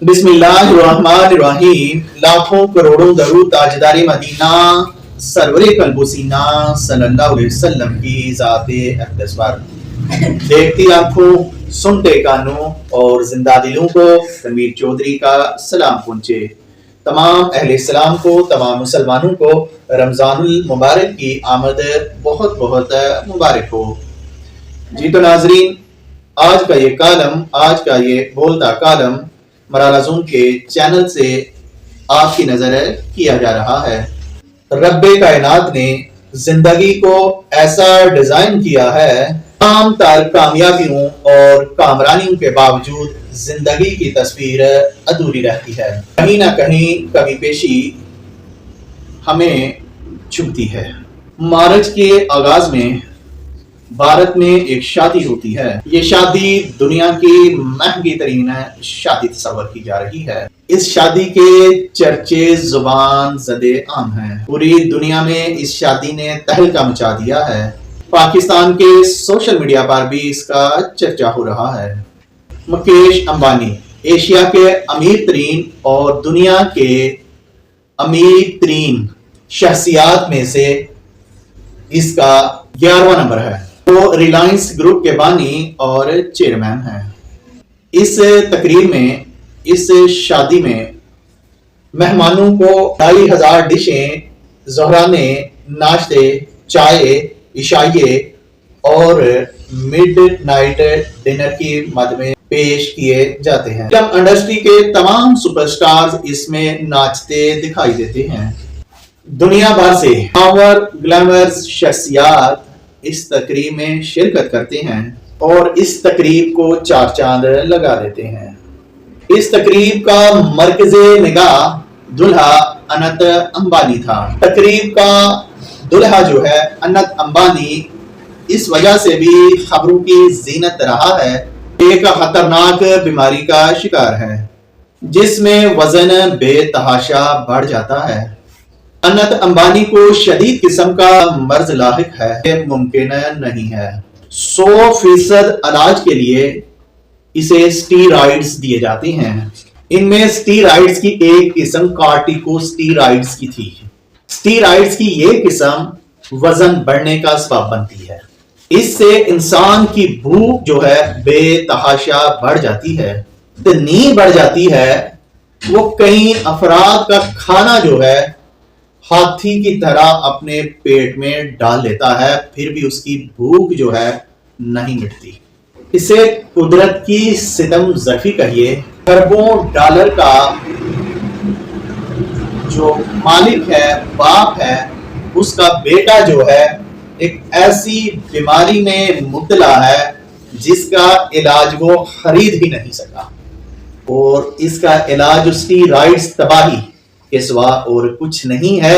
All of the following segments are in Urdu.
بسم اللہ الرحمن الرحیم. لاکھوں کروڑوں درود تاجدار مدینہ سرور قلب و سینہ صلی اللہ علیہ وسلم کی ذات اقدس پر. دیکھتی آنکھوں، سنتے کانوں اور زندہ دلوں کو تنویر چودھری کا سلام پہنچے. تمام اہل اسلام کو، تمام مسلمانوں کو رمضان المبارک کی آمد بہت بہت مبارک ہو. جی تو ناظرین، آج کا یہ کالم، آج کا یہ بولتا کالم مرالہ زون کے چینل سے آپ کی نظر کیا جا رہا ہے. رب کائنات نے زندگی کو ایسا ڈیزائن کیا ہے، تمام تر کامیابیوں اور کامرانیوں کے باوجود زندگی کی تصویر ادھوری رہتی ہے. کہیں نہ کہیں کمی پیشی ہمیں چھپتی ہے. مارچ کے آغاز میں بھارت میں ایک شادی ہوتی ہے. یہ شادی دنیا کی مہنگی ترین شادی تصور کی جا رہی ہے. اس شادی کے چرچے زبان زدے عام ہیں. پوری دنیا میں اس شادی نے تہلکہ مچا دیا ہے. پاکستان کے سوشل میڈیا پر بھی اس کا چرچا ہو رہا ہے. مکیش امبانی ایشیا کے امیر ترین اور دنیا کے امیر ترین شخصیات میں سے اس کا 11واں نمبر ہے. وہ ریلائنس گروپ کے بانی اور چیئرمین ہیں. اس تقریب میں، اس شادی میں مہمانوں کو 2500 ڈشیں، زہرانے، ناشتے، چائے، عشائیے اور مڈ نائٹ ڈنر کی مد میں پیش کیے جاتے ہیں. فلم انڈسٹری کے تمام سپر سٹارز اس میں ناچتے دکھائی دیتے ہیں. دنیا بھر سے پاور گلیمرز شخصیات اس تقریب میں شرکت کرتے ہیں اور اس تقریب کو چار چاند لگا دیتے ہیں. اس تقریب کا مرکز نگاہ دلہا انت امبانی تھا. تقریب کا دلہا جو ہے انت امبانی اس وجہ سے بھی خبروں کی زینت رہا ہے. ایک خطرناک بیماری کا شکار ہے جس میں وزن بے تحاشا بڑھ جاتا ہے. انت امبانی کو شدید قسم کا مرض لاحق ہے. یہ ممکن نہیں ہے. 100% علاج کے لیے اسے اسٹیرائڈز دیے جاتے ہیں. ان میں اسٹیرائڈز کی ایک قسم کارٹیکوسٹیرائڈز کی تھی. اسٹیرائڈز کی یہ قسم وزن بڑھنے کا سبب بنتی ہے. اس سے انسان کی بھوک جو ہے بے تحاشا بڑھ جاتی ہے، اتنی بڑھ جاتی ہے وہ کئی افراد کا کھانا جو ہے ہاتھی کی طرح اپنے پیٹ میں ڈال لیتا ہے، پھر بھی اس کی بھوک جو ہے نہیں مٹتی. اسے قدرت کی ستم زفی کہیے. اربوں ڈالر کا جو مالک ہے، باپ ہے، اس کا بیٹا جو ہے ایک ایسی بیماری میں مبتلا ہے جس کا علاج وہ خرید ہی نہیں سکا، اور اس کا علاج اسٹیرائڈز تباہی کے سوا اور کچھ نہیں ہے.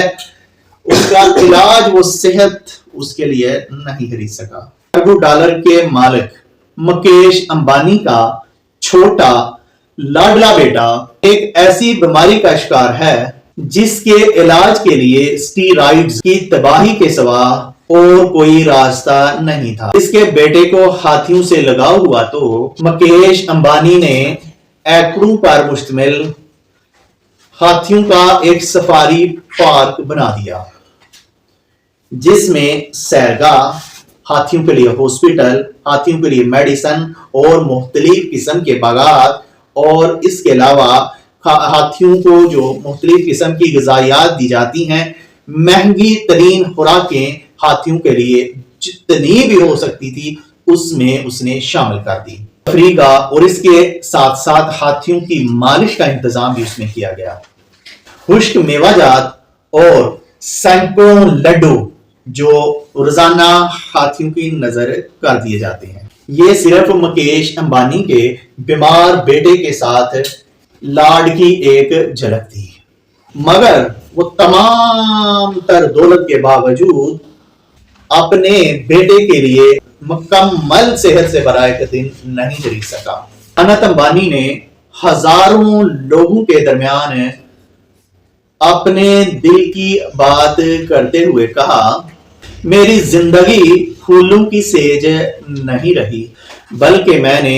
اس کا علاج وہ صحت اس کے لیے نہیں خرید سکا. اربوں ڈالر کے مالک مکیش امبانی کا چھوٹا لاڈلا بیٹا ایک ایسی بیماری کا شکار ہے جس کے علاج کے لیے اسٹیرائڈز کی تباہی کے سوا اور کوئی راستہ نہیں تھا. اس کے بیٹے کو ہاتھیوں سے لگاؤ ہوا تو مکیش امبانی نے ایکڑوں پر مشتمل ہاتھیوں کا ایک سفاری پارک بنا دیا جس میں سیرگاہ، ہاتھیوں کے لیے ہاسپٹل، ہاتھیوں کے لیے میڈیسن اور مختلف قسم کے باغات، اور اس کے علاوہ ہاتھیوں کو جو مختلف قسم کی غذائیات دی جاتی ہیں، مہنگی ترین خوراکیں ہاتھیوں کے لیے جتنی بھی ہو سکتی تھی اس میں اس نے شامل کر دی. تفریح کا اور اس کے ساتھ ساتھ ہاتھیوں کی مالش کا انتظام بھی اس میں کیا گیا. خشک میوہ جات اور سینکڑوں لڈو جو روزانہ ہاتھیوں کی نظر کر دیے جاتے ہیں. یہ صرف مکیش امبانی کے بیمار بیٹے کے ساتھ لاڈ کی ایک جھلک تھی، مگر وہ تمام تر دولت کے باوجود اپنے بیٹے کے لیے مکمل صحت سے برائے دن نہیں خرید سکا. انت امبانی نے ہزاروں لوگوں کے درمیان اپنے دل کی بات کرتے ہوئے کہا، میری زندگی پھولوں کی سیج نہیں رہی، بلکہ میں نے